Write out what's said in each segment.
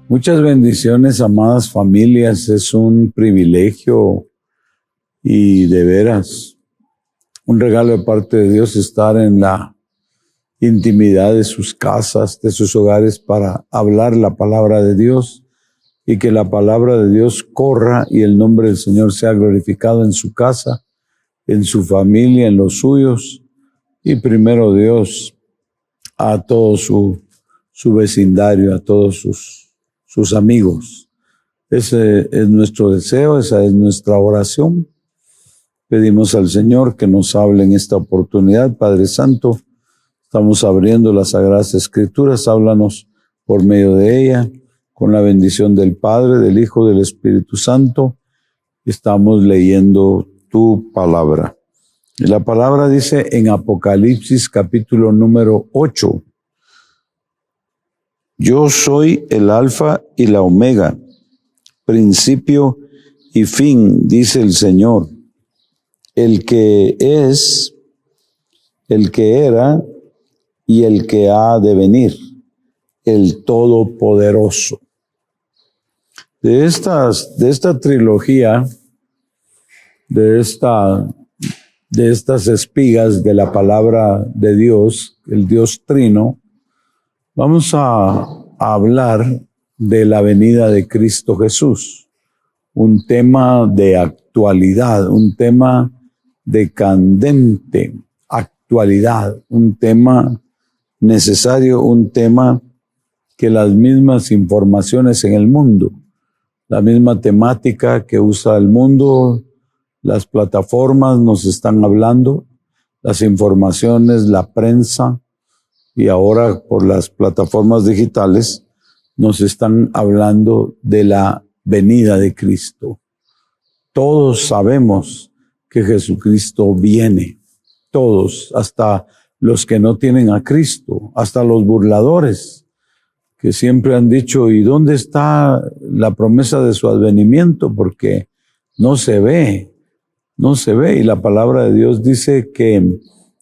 Muchas bendiciones, amadas familias. Es un privilegio y de veras un regalo de parte de Dios estar en la intimidad de sus casas, de sus hogares, para hablar la palabra de Dios y que la palabra de Dios corra y el nombre del Señor sea glorificado en su casa, en su familia, en los suyos y primero Dios a todo su vecindario, a todos sus amigos. Ese es nuestro deseo, esa es nuestra oración. Pedimos al Señor que nos hable en esta oportunidad. Padre Santo, estamos abriendo las Sagradas Escrituras, háblanos por medio de ella, con la bendición del Padre, del Hijo, del Espíritu Santo. Estamos leyendo tu palabra. Y la palabra dice en Apocalipsis capítulo número 8, yo soy el Alfa y la Omega, principio y fin, dice el Señor, el que es, el que era y el que ha de venir, el Todopoderoso. De esta trilogía, de estas espigas de la palabra de Dios, el Dios Trino, vamos a hablar de la venida de Cristo Jesús, un tema de actualidad, un tema de candente actualidad, un tema necesario, un tema que las mismas informaciones en el mundo, la misma temática que usa el mundo, las plataformas nos están hablando, las informaciones, la prensa, y ahora por las plataformas digitales nos están hablando de la venida de Cristo. Todos sabemos que Jesucristo viene, todos, hasta los que no tienen a Cristo, hasta los burladores, que siempre han dicho, ¿y dónde está la promesa de su advenimiento? Porque no se ve, y la palabra de Dios dice que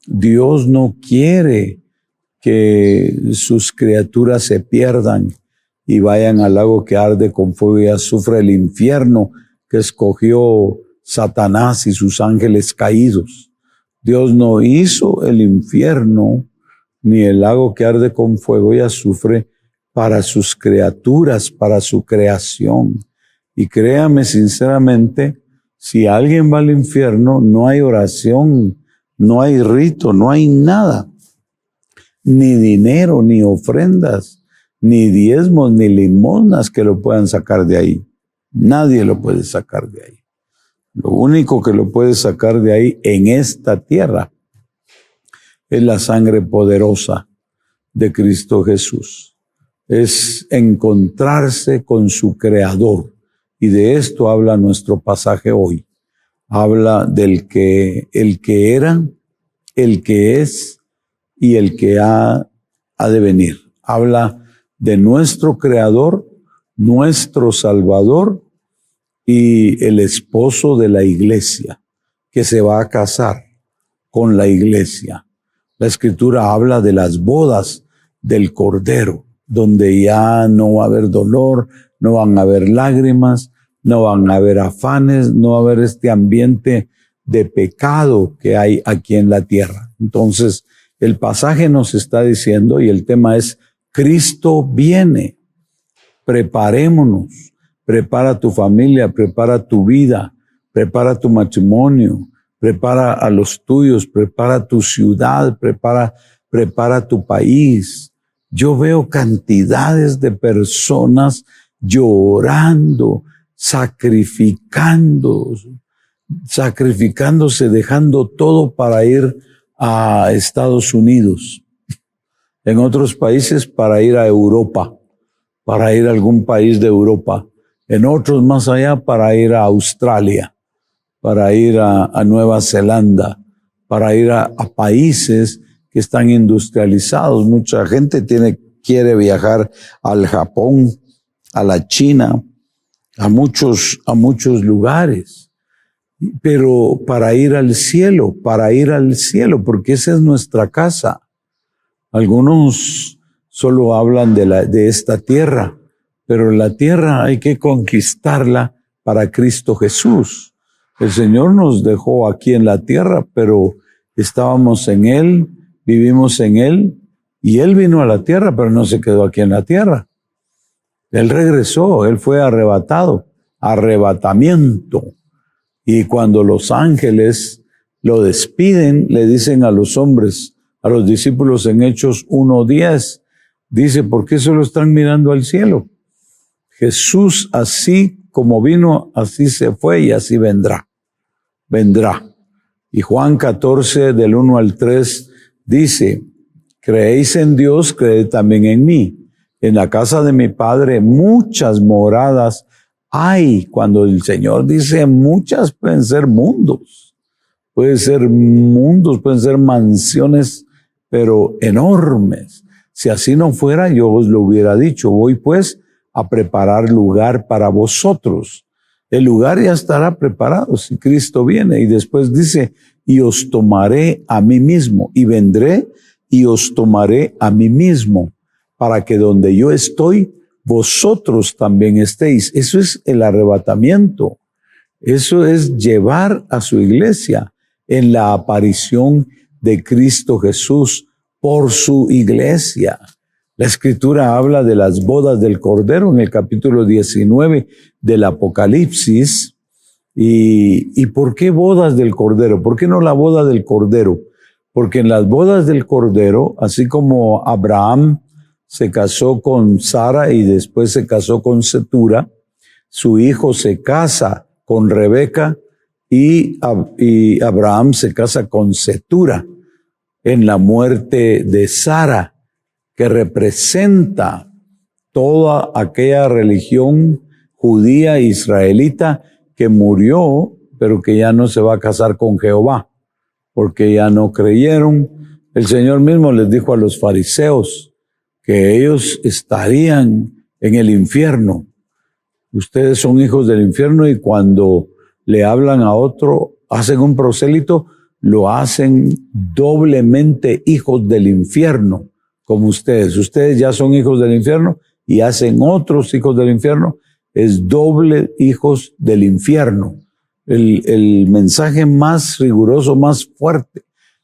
Dios no quiere que sus criaturas se pierdan y vayan al lago que arde con fuego y azufre, el infierno que escogió Satanás y sus ángeles caídos. Dios no hizo el infierno ni el lago que arde con fuego y azufre para sus criaturas, para su creación. Y créame sinceramente, si alguien va al infierno, no hay oración, no hay rito, no hay nada. Ni dinero, ni ofrendas, ni diezmos, ni limosnas que lo puedan sacar de ahí. Nadie lo puede sacar de ahí. Lo único que lo puede sacar de ahí en esta tierra es la sangre poderosa de Cristo Jesús. Es encontrarse con su Creador. Y de esto habla nuestro pasaje hoy. Habla del que, el que era, el que es y el que ha de venir. Habla de nuestro Creador, nuestro Salvador y el esposo de la iglesia, que se va a casar con la iglesia. La Escritura habla de las bodas del Cordero, donde ya no va a haber dolor, no van a haber lágrimas, no van a haber afanes, no va a haber este ambiente de pecado que hay aquí en la tierra. Entonces, el pasaje nos está diciendo, y el tema es, Cristo viene. Preparémonos. Prepara tu familia, prepara tu vida, prepara tu matrimonio, prepara a los tuyos, prepara tu ciudad, prepara tu país. Yo veo cantidades de personas llorando, sacrificándose, dejando todo para ir a Estados Unidos, en otros países para ir a Europa, para ir a algún país de Europa, en otros más allá para ir a Australia, para ir a Nueva Zelanda, para ir a países que están industrializados. Mucha gente quiere viajar al Japón, a la China, a muchos lugares. Pero para ir al cielo, porque esa es nuestra casa. Algunos solo hablan de esta tierra, pero la tierra hay que conquistarla para Cristo Jesús. El Señor nos dejó aquí en la tierra, pero estábamos en Él, vivimos en Él, y Él vino a la tierra, pero no se quedó aquí en la tierra. Él regresó, Él fue arrebatado, arrebatamiento. Y cuando los ángeles lo despiden, le dicen a los hombres, a los discípulos en Hechos 1:10, dice, ¿por qué solo están mirando al cielo? Jesús así como vino, así se fue y así vendrá. Vendrá. Y Juan 14, del 1 al 3, dice, creéis en Dios, creed también en mí. En la casa de mi Padre muchas moradas hay. Cuando el Señor dice muchas, pueden ser mundos. Pueden ser mundos, pueden ser mansiones, pero enormes. Si así no fuera, yo os lo hubiera dicho. Voy pues a preparar lugar para vosotros. El lugar ya estará preparado si Cristo viene. Y después dice, y os tomaré a mí mismo, y vendré y os tomaré a mí mismo, para que donde yo estoy, vosotros también estéis. Eso es el arrebatamiento. Eso es llevar a su iglesia en la aparición de Cristo Jesús por su iglesia. La Escritura habla de las bodas del Cordero en el capítulo 19 del Apocalipsis. ¿Y por qué bodas del Cordero? ¿Por qué no la boda del Cordero? Porque en las bodas del Cordero, así como Abraham se casó con Sara y después se casó con Cetura, su hijo se casa con Rebeca y Abraham se casa con Cetura en la muerte de Sara, que representa toda aquella religión judía israelita que murió, pero que ya no se va a casar con Jehová, porque ya no creyeron. El Señor mismo les dijo a los fariseos que ellos estarían en el infierno. Ustedes son hijos del infierno, y cuando le hablan a otro, hacen un prosélito, lo hacen doblemente hijos del infierno, como ustedes. Ustedes ya son hijos del infierno y hacen otros hijos del infierno. Es doble hijos del infierno. El mensaje más riguroso, más fuerte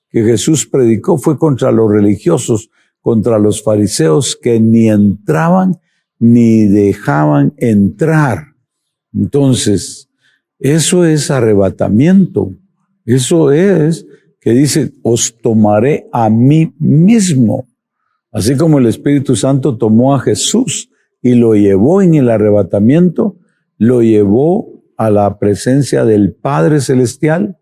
que Jesús predicó fue contra los religiosos, contra los fariseos que ni entraban ni dejaban entrar. Entonces, eso es arrebatamiento. Eso es que dice, os tomaré a mí mismo. Así como el Espíritu Santo tomó a Jesús y lo llevó en el arrebatamiento, lo llevó a la presencia del Padre Celestial,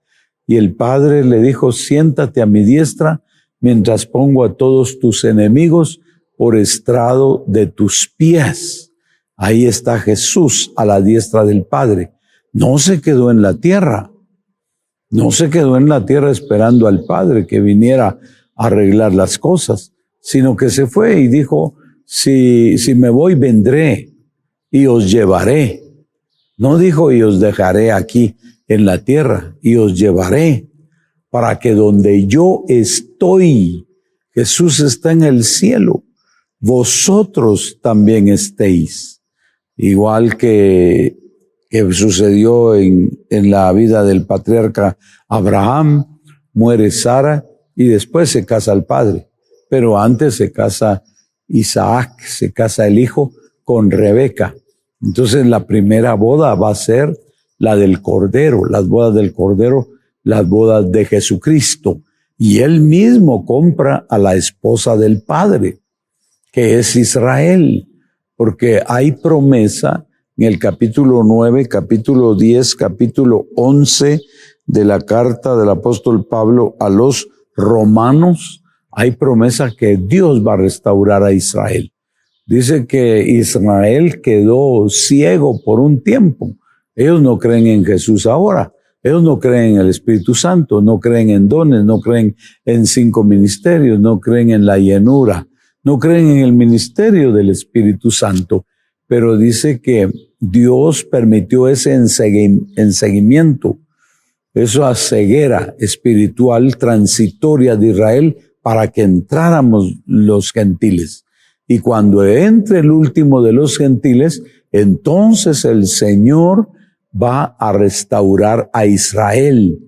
y el Padre le dijo, siéntate a mi diestra mientras pongo a todos tus enemigos por estrado de tus pies. Ahí está Jesús a la diestra del Padre. No se quedó en la tierra. No se quedó en la tierra esperando al Padre que viniera a arreglar las cosas, sino que se fue y dijo, si me voy, vendré y os llevaré. No dijo, y os dejaré aquí en la tierra, y os llevaré, para que donde yo estoy, Jesús está en el cielo, vosotros también estéis. Igual que sucedió en la vida del patriarca Abraham, muere Sara y después se casa el padre. Pero antes se casa Isaac, se casa el hijo con Rebeca. Entonces la primera boda va a ser la del Cordero, las bodas del Cordero, las bodas de Jesucristo. Y él mismo compra a la esposa del Padre, que es Israel, porque hay promesa en el capítulo 9, capítulo 10, capítulo 11 de la carta del apóstol Pablo a los romanos. Hay promesa que Dios va a restaurar a Israel. Dice que Israel quedó ciego por un tiempo. Ellos no creen en Jesús ahora. Ellos no creen en el Espíritu Santo, no creen en dones, no creen en 5 ministerios, no creen en la llenura, no creen en el ministerio del Espíritu Santo. Pero dice que Dios permitió ese enseguimiento, esa ceguera espiritual transitoria de Israel para que entráramos los gentiles. Y cuando entre el último de los gentiles, entonces el Señor va a restaurar a Israel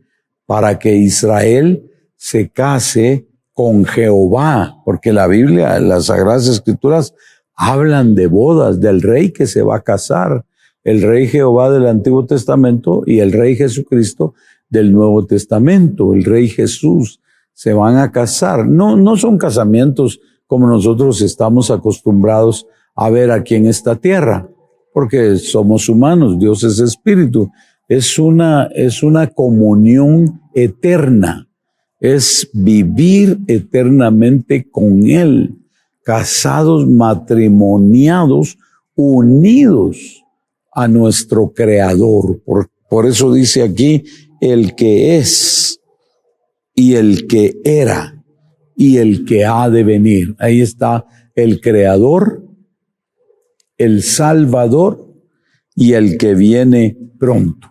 para que Israel se case con Jehová, porque la Biblia, las Sagradas Escrituras hablan de bodas, del rey que se va a casar, el rey Jehová del Antiguo Testamento y el rey Jesucristo del Nuevo Testamento, el rey Jesús, se van a casar. No son casamientos como nosotros estamos acostumbrados a ver aquí en esta tierra, porque somos humanos, Dios es espíritu, es una comunión eterna, es vivir eternamente con Él, casados, matrimoniados, unidos a nuestro Creador. Por eso dice aquí, el que es, y el que era, y el que ha de venir. Ahí está el Creador, el Salvador y el que viene pronto.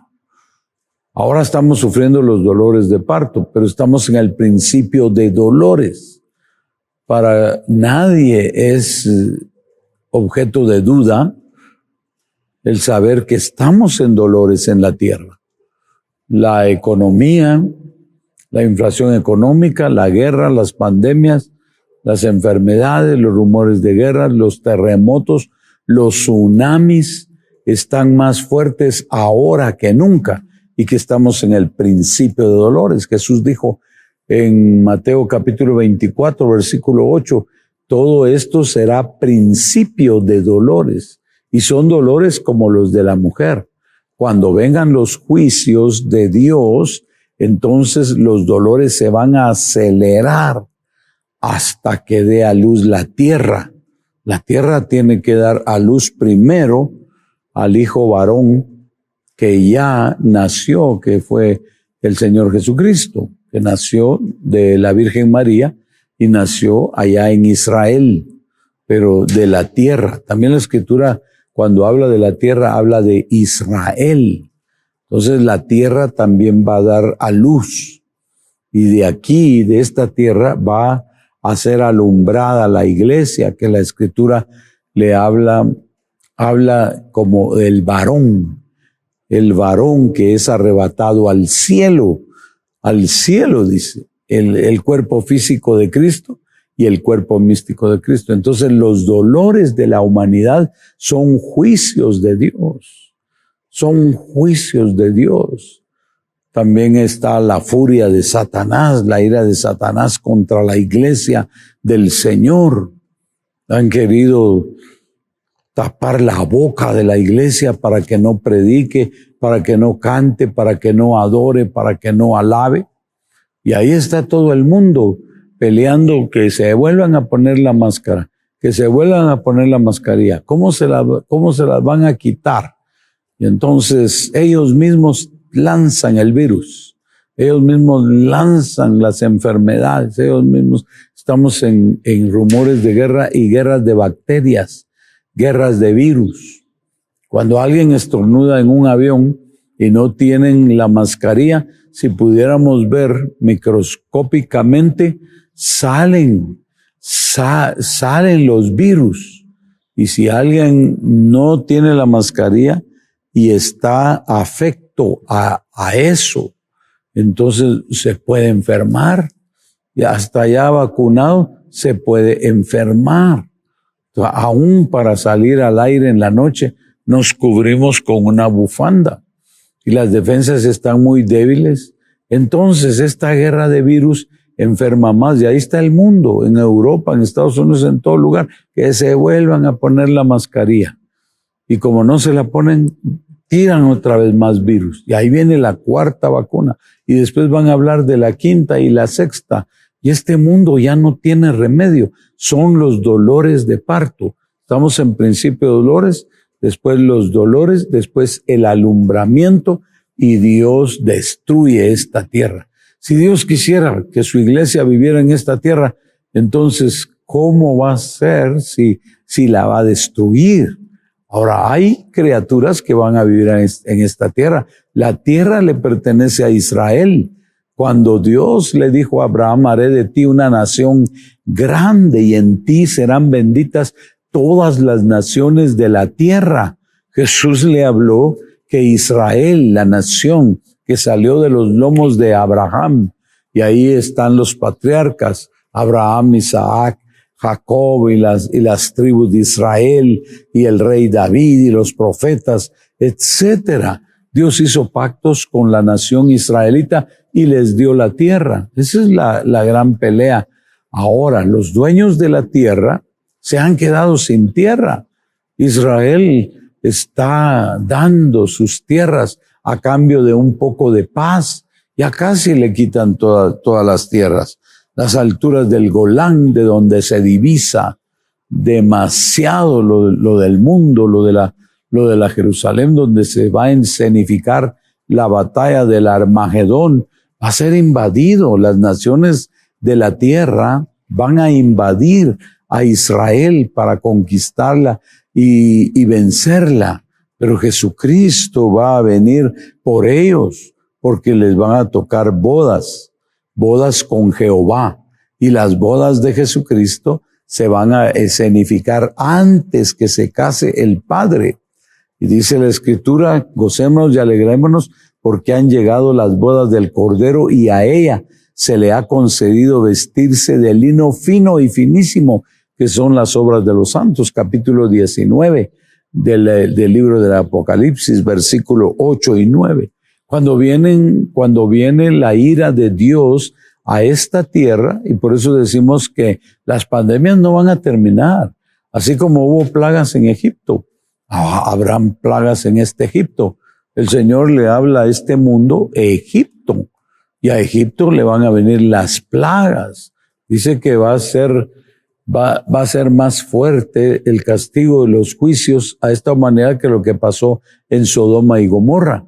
Ahora estamos sufriendo los dolores de parto, pero estamos en el principio de dolores. Para nadie es objeto de duda el saber que estamos en dolores en la tierra. La economía, la inflación económica, la guerra, las pandemias, las enfermedades, los rumores de guerra, los terremotos, los tsunamis están más fuertes ahora que nunca y que estamos en el principio de dolores. Jesús dijo en Mateo capítulo 24, versículo 8, todo esto será principio de dolores y son dolores como los de la mujer. Cuando vengan los juicios de Dios, entonces los dolores se van a acelerar hasta que dé a luz la tierra. La tierra tiene que dar a luz primero al hijo varón que ya nació, que fue el Señor Jesucristo, que nació de la Virgen María y nació allá en Israel, pero de la tierra. También la Escritura, cuando habla de la tierra, habla de Israel. Entonces la tierra también va a dar a luz. Y de aquí, de esta tierra, va a ser alumbrada la iglesia, que la Escritura le habla como el varón que es arrebatado al cielo dice, el cuerpo físico de Cristo y el cuerpo místico de Cristo. Entonces los dolores de la humanidad son juicios de Dios, son juicios de Dios. También está la furia de Satanás, la ira de Satanás contra la iglesia del Señor. Han querido tapar la boca de la iglesia para que no predique, para que no cante, para que no adore, para que no alabe. Y ahí está todo el mundo peleando que se vuelvan a poner la máscara, que se vuelvan a poner la mascarilla. ¿Cómo se las van a quitar? Y entonces ellos mismos lanzan el virus, ellos mismos lanzan las enfermedades, ellos mismos estamos en rumores de guerra y guerras de bacterias, guerras de virus. Cuando alguien estornuda en un avión y no tienen la mascarilla, si pudiéramos ver microscópicamente, salen los virus. Y si alguien no tiene la mascarilla y está afecto a eso, entonces se puede enfermar. Y hasta ya vacunado se puede enfermar. Aún para salir al aire en la noche nos cubrimos con una bufanda y las defensas están muy débiles. Entonces esta guerra de virus enferma más y ahí está el mundo, en Europa, en Estados Unidos, en todo lugar, que se vuelvan a poner la mascarilla. Y como no se la ponen, tiran otra vez más virus. Y ahí viene la cuarta vacuna y después van a hablar de la quinta y la sexta. Y este mundo ya no tiene remedio. Son los dolores de parto. Estamos en principio de dolores, después los dolores, después el alumbramiento y Dios destruye esta tierra. Si Dios quisiera que su iglesia viviera en esta tierra, entonces, ¿cómo va a ser si la va a destruir? Ahora, hay criaturas que van a vivir en esta tierra. La tierra le pertenece a Israel. Cuando Dios le dijo a Abraham, haré de ti una nación grande y en ti serán benditas todas las naciones de la tierra. Jesús le habló que Israel, la nación que salió de los lomos de Abraham, y ahí están los patriarcas, Abraham, Isaac, Jacob y las tribus de Israel y el rey David y los profetas, etcétera. Dios hizo pactos con la nación israelita y les dio la tierra. Esa es la gran pelea. Ahora, los dueños de la tierra se han quedado sin tierra. Israel está dando sus tierras a cambio de un poco de paz. Ya casi le quitan todas las tierras. Las alturas del Golán, de donde se divisa demasiado lo del mundo, lo de la Jerusalén, donde se va a escenificar la batalla del Armagedón, va a ser invadido. Las naciones de la tierra van a invadir a Israel para conquistarla y vencerla. Pero Jesucristo va a venir por ellos, porque les van a tocar bodas con Jehová. Y las bodas de Jesucristo se van a escenificar antes que se case el Padre. Y dice la Escritura, gocémonos y alegrémonos porque han llegado las bodas del Cordero y a ella se le ha concedido vestirse de lino fino y finísimo, que son las obras de los santos. Capítulo 19 del libro del Apocalipsis, versículo 8 y 9. Cuando viene la ira de Dios a esta tierra, y por eso decimos que las pandemias no van a terminar. Así como hubo plagas en Egipto, habrán plagas en este Egipto. El Señor le habla a este mundo, Egipto, y a Egipto le van a venir las plagas. Dice que va a ser más fuerte el castigo de los juicios a esta humanidad que lo que pasó en Sodoma y Gomorra.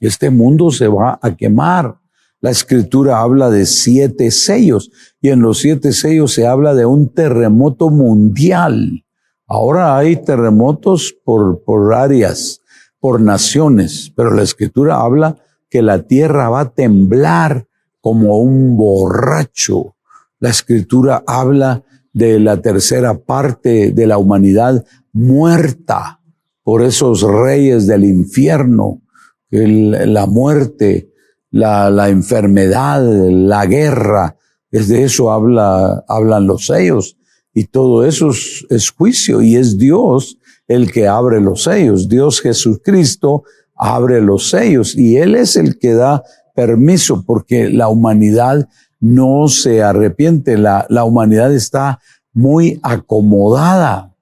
Este mundo se va a quemar. La Escritura habla de 7 sellos y en los 7 sellos se habla de un terremoto mundial. Ahora hay terremotos por áreas, por naciones, pero la Escritura habla que la tierra va a temblar como un borracho. La Escritura habla de la tercera parte de la humanidad muerta por esos reyes del infierno, la muerte, la enfermedad, la guerra. Es de eso hablan los sellos. Y todo eso es juicio y es Dios el que abre los sellos. Dios Jesucristo abre los sellos y Él es el que da permiso porque la humanidad no se arrepiente. La humanidad está muy acomodada.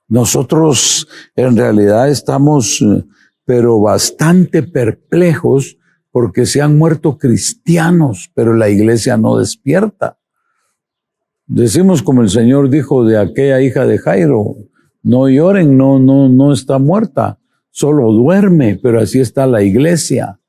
Nosotros en realidad estamos pero bastante perplejos porque se han muerto cristianos, pero la iglesia no despierta. Decimos como el Señor dijo de aquella hija de Jairo, no lloren, no está muerta, solo duerme, pero así está la iglesia,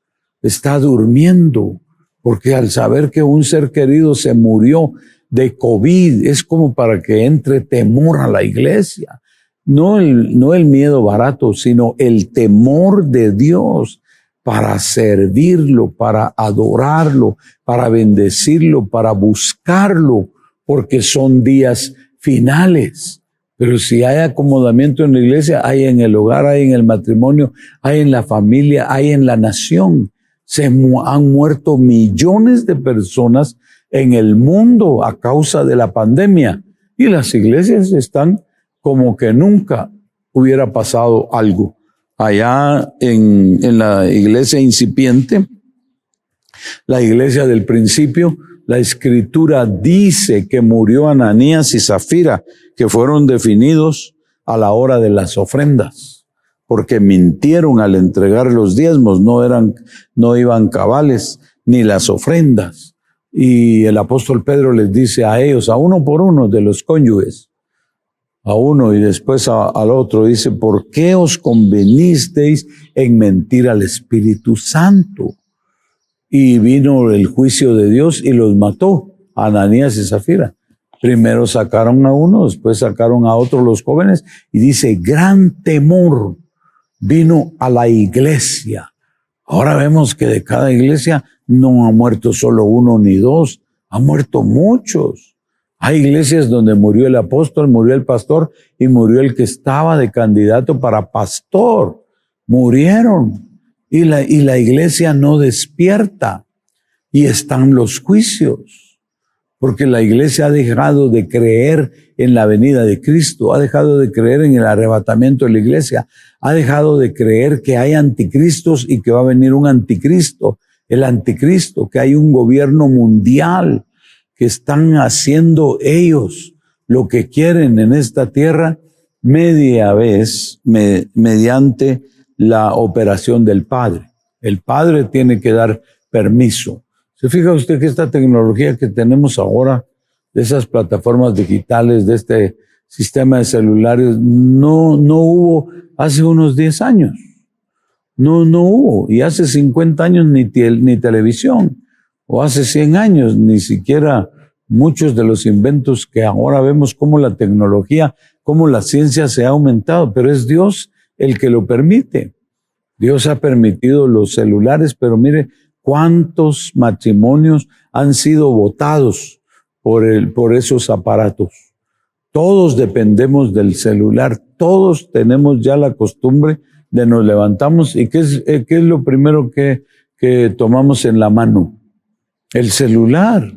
está durmiendo, porque al saber que un ser querido se murió de COVID, es como para que entre temor a la iglesia. No el miedo barato, sino el temor de Dios para servirlo, para adorarlo, para bendecirlo, para buscarlo, porque son días finales. Pero si hay acomodamiento en la iglesia, hay en el hogar, hay en el matrimonio, hay en la familia, hay en la nación. Se han muerto millones de personas en el mundo a causa de la pandemia. Y las iglesias están como que nunca hubiera pasado algo. Allá en la iglesia incipiente, la iglesia del principio, la Escritura dice que murió Ananías y Zafira, que fueron definidos a la hora de las ofrendas, porque mintieron al entregar los diezmos, no iban cabales ni las ofrendas. Y el apóstol Pedro les dice a ellos, a uno por uno de los cónyuges, a uno y después al otro, dice, ¿por qué os convenisteis en mentir al Espíritu Santo? Y vino el juicio de Dios y los mató, a Ananías y Zafira. Primero sacaron a uno, después sacaron a otro los jóvenes, y dice, gran temor vino a la iglesia. Ahora vemos que de cada iglesia no ha muerto solo uno ni dos, han muerto muchos. Hay iglesias donde murió el apóstol, murió el pastor y murió el que estaba de candidato para pastor. Murieron y la iglesia no despierta y están los juicios, porque la iglesia ha dejado de creer en la venida de Cristo, ha dejado de creer en el arrebatamiento de la iglesia, ha dejado de creer que hay anticristos y que va a venir un anticristo, el anticristo, que hay un gobierno mundial, que están haciendo ellos lo que quieren en esta tierra mediante la operación del Padre. El Padre tiene que dar permiso. ¿Se fija usted que esta tecnología que tenemos ahora, de esas plataformas digitales, de este sistema de celulares, no hubo hace unos 10 años? No hubo. Y hace 50 años ni televisión. O hace 100 años, ni siquiera muchos de los inventos que ahora vemos, como la tecnología, como la ciencia se ha aumentado, pero es Dios el que lo permite. Dios ha permitido los celulares, pero mire cuántos matrimonios han sido botados por esos aparatos. Todos dependemos del celular, todos tenemos ya la costumbre de nos levantamos y ¿qué es lo primero que tomamos en la mano? El celular,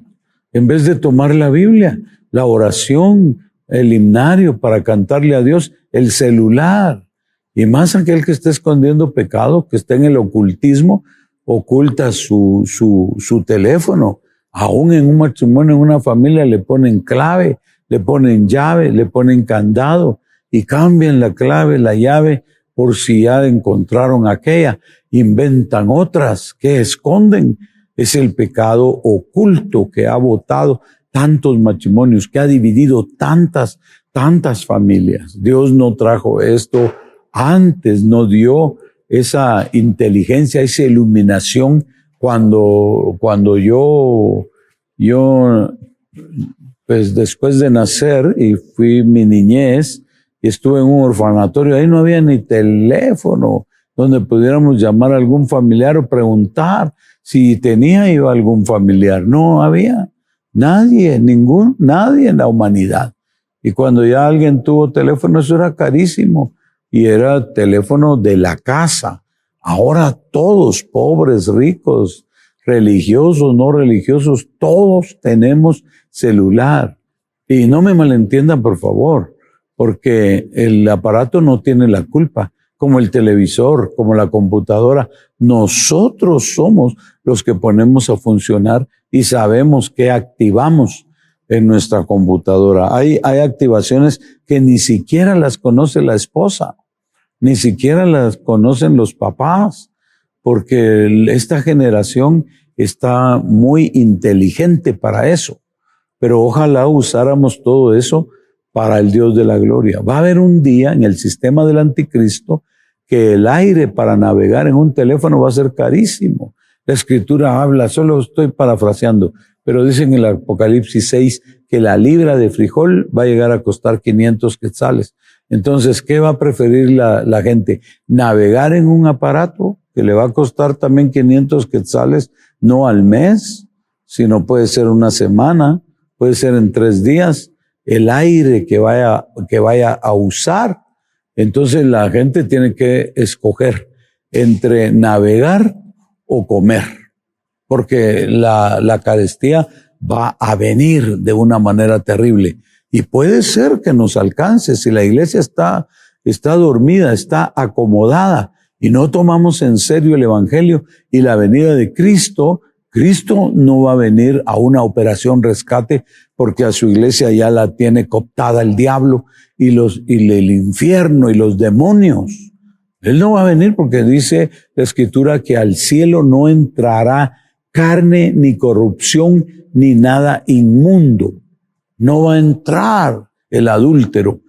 en vez de tomar la Biblia, la oración, el himnario para cantarle a Dios, el celular. Y más aquel que está escondiendo pecado, que está en el ocultismo, oculta su teléfono. Aún en un matrimonio, en una familia, le ponen clave, le ponen llave, le ponen candado y cambian la clave, la llave, por si ya encontraron aquella. Inventan otras que esconden. Es el pecado oculto que ha botado tantos matrimonios, que ha dividido tantas familias. Dios no trajo esto antes, no dio esa inteligencia, esa iluminación cuando yo pues después de nacer y fui mi niñez y estuve en un orfanatorio, ahí no había ni teléfono donde pudiéramos llamar a algún familiar o preguntar si tenía yo algún familiar. No había nadie en la humanidad. Y cuando ya alguien tuvo teléfono, eso era carísimo y era teléfono de la casa. Ahora todos, pobres, ricos, religiosos, no religiosos, todos tenemos celular. Y no me malentiendan, por favor, porque el aparato no tiene la culpa, como el televisor, como la computadora. Nosotros somos los que ponemos a funcionar y sabemos qué activamos en nuestra computadora. Hay activaciones que ni siquiera las conoce la esposa, ni siquiera las conocen los papás, porque esta generación está muy inteligente para eso. Pero ojalá usáramos todo eso para el Dios de la gloria. Va a haber un día en el sistema del anticristo que el aire para navegar en un teléfono va a ser carísimo. La Escritura habla, solo estoy parafraseando, pero dice en el Apocalipsis 6 que la libra de frijol va a llegar a costar 500 quetzales. Entonces, ¿qué va a preferir la gente? ¿Navegar en un aparato que le va a costar también 500 quetzales, no al mes, sino puede ser una semana, puede ser en 3 días, el aire que vaya a usar? Entonces la gente tiene que escoger entre navegar o comer, porque la carestía va a venir de una manera terrible. Y puede ser que nos alcance si la iglesia está dormida, está acomodada y no tomamos en serio el evangelio y la venida de Cristo. Cristo no va a venir a una operación rescate porque a su iglesia ya la tiene cooptada el diablo y el infierno y los demonios. Él no va a venir porque dice la Escritura que al cielo no entrará carne ni corrupción ni nada inmundo. No va a entrar el adúltero.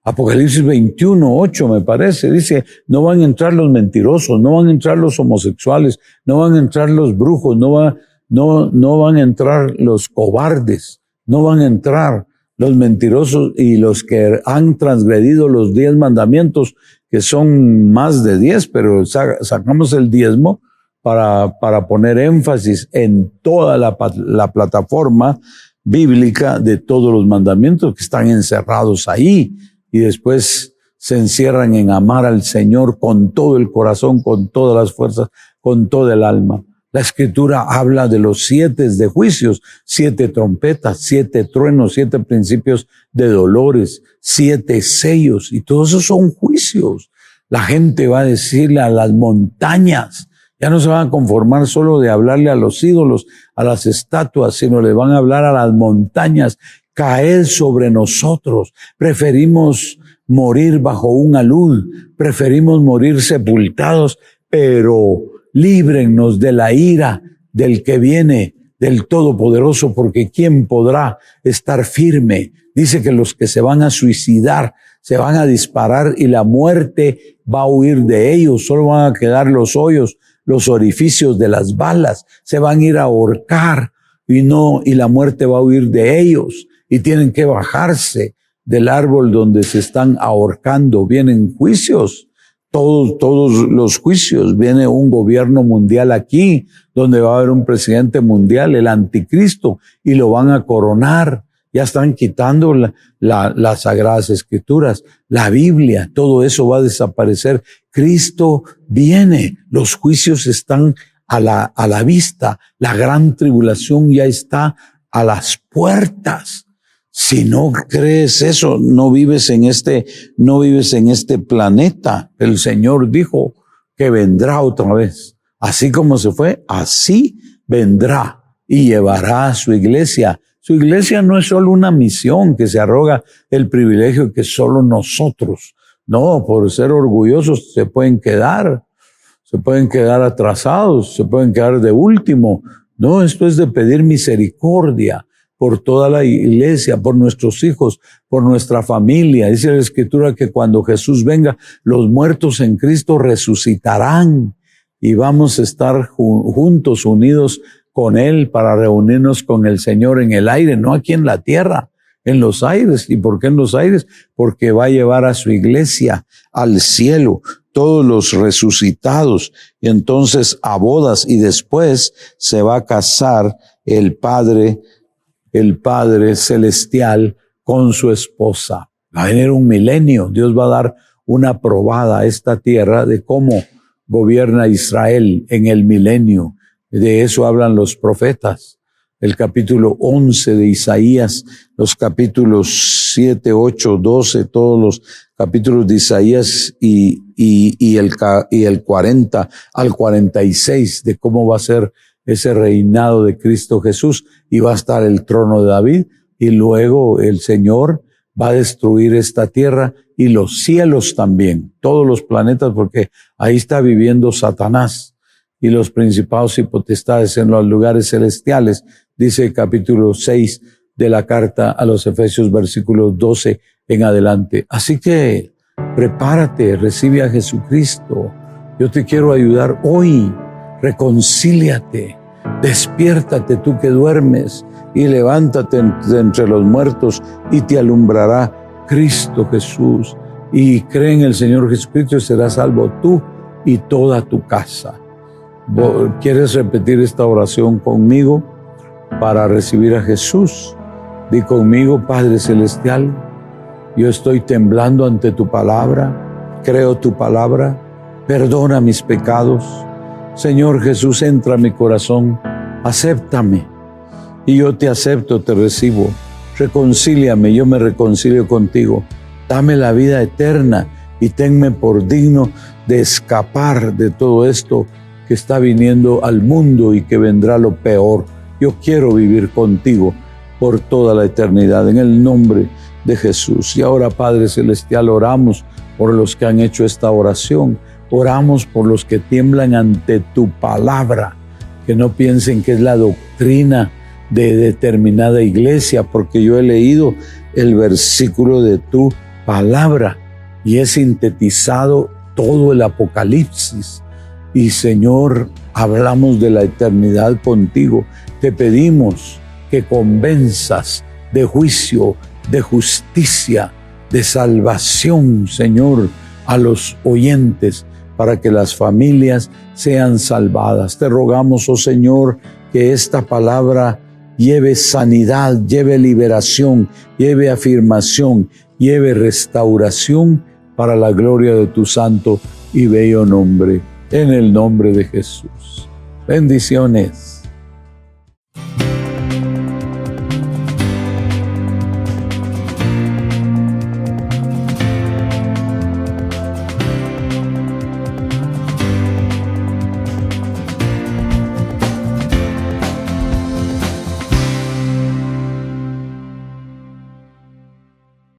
Apocalipsis 21:8 me parece, dice, no van a entrar los mentirosos, no van a entrar los homosexuales, no van a entrar los brujos, no van a entrar los cobardes, no van a entrar los mentirosos y los que han transgredido los 10 mandamientos, que son más de 10, pero sacamos el diezmo, para poner énfasis en toda la plataforma bíblica de todos los mandamientos que están encerrados ahí, y después se encierran en amar al Señor con todo el corazón, con todas las fuerzas, con toda el alma. La Escritura habla de los 7 de juicios, 7 trompetas, 7 truenos, 7 principios de dolores, 7 sellos, y todos esos son juicios. La gente va a decirle a las montañas, ya no se van a conformar solo de hablarle a los ídolos, a las estatuas, sino le van a hablar a las montañas, caed sobre nosotros. Preferimos morir bajo un alud, preferimos morir sepultados, pero líbrennos de la ira del que viene, del Todopoderoso, porque ¿quién podrá estar firme? Dice que los que se van a suicidar, se van a disparar y la muerte va a huir de ellos, solo van a quedar los hoyos, los orificios de las balas, se van a ir a ahorcar y la muerte va a huir de ellos y tienen que bajarse del árbol donde se están ahorcando. Vienen juicios, todos los juicios. Viene un gobierno mundial aquí, donde va a haber un presidente mundial, el anticristo, y lo van a coronar. Ya están quitando las Sagradas Escrituras, la Biblia, todo eso va a desaparecer. Cristo viene, los juicios están a la vista, la gran tribulación ya está a las puertas. Si no crees eso, no vives en este planeta. El Señor dijo que vendrá otra vez. Así como se fue, así vendrá y llevará a su iglesia. Su iglesia no es solo una misión que se arroga el privilegio que solo nosotros. No, por ser orgullosos se pueden quedar atrasados, se pueden quedar de último. No, esto es de pedir misericordia por toda la iglesia, por nuestros hijos, por nuestra familia. Dice la Escritura que cuando Jesús venga, los muertos en Cristo resucitarán y vamos a estar juntos, unidos con Él para reunirnos con el Señor en el aire, no aquí en la tierra, en los aires. ¿Y por qué en los aires? Porque va a llevar a su iglesia al cielo, todos los resucitados, y entonces a bodas, y después se va a casar el Padre celestial con su esposa. Va a venir un milenio. Dios va a dar una probada a esta tierra de cómo gobierna Israel en el milenio. De eso hablan los profetas. El capítulo 11 de Isaías, los capítulos 7, 8, 12, todos los capítulos de Isaías y el 40 al 46 de cómo va a ser ese reinado de Cristo Jesús, y va a estar el trono de David, y luego el Señor va a destruir esta tierra y los cielos también, todos los planetas, porque ahí está viviendo Satanás y los principados y potestades en los lugares celestiales, dice el capítulo 6 de la carta a los Efesios, versículos 12 en adelante. Así que prepárate, recibe a Jesucristo. Yo te quiero ayudar hoy. Reconcíliate, despiértate tú que duermes y levántate entre los muertos y te alumbrará Cristo Jesús. Y cree en el Señor Jesucristo y serás salvo tú y toda tu casa. ¿Quieres repetir esta oración conmigo para recibir a Jesús? Di conmigo: Padre Celestial, yo estoy temblando ante tu palabra, creo tu palabra, perdona mis pecados. Señor Jesús, entra a mi corazón, acéptame, y yo te acepto, te recibo. Reconcíliame, yo me reconcilio contigo. Dame la vida eterna y tenme por digno de escapar de todo esto que está viniendo al mundo y que vendrá lo peor. Yo quiero vivir contigo por toda la eternidad, en el nombre de Jesús. Y ahora, Padre Celestial, oramos por los que han hecho esta oración. Oramos por los que tiemblan ante tu palabra, que no piensen que es la doctrina de determinada iglesia, porque yo he leído el versículo de tu palabra y he sintetizado todo el Apocalipsis. Y Señor, hablamos de la eternidad contigo. Te pedimos que convenzas de juicio, de justicia, de salvación, Señor, a los oyentes, para que las familias sean salvadas. Te rogamos, oh Señor, que esta palabra lleve sanidad, lleve liberación, lleve afirmación, lleve restauración para la gloria de tu santo y bello nombre. En el nombre de Jesús. Bendiciones.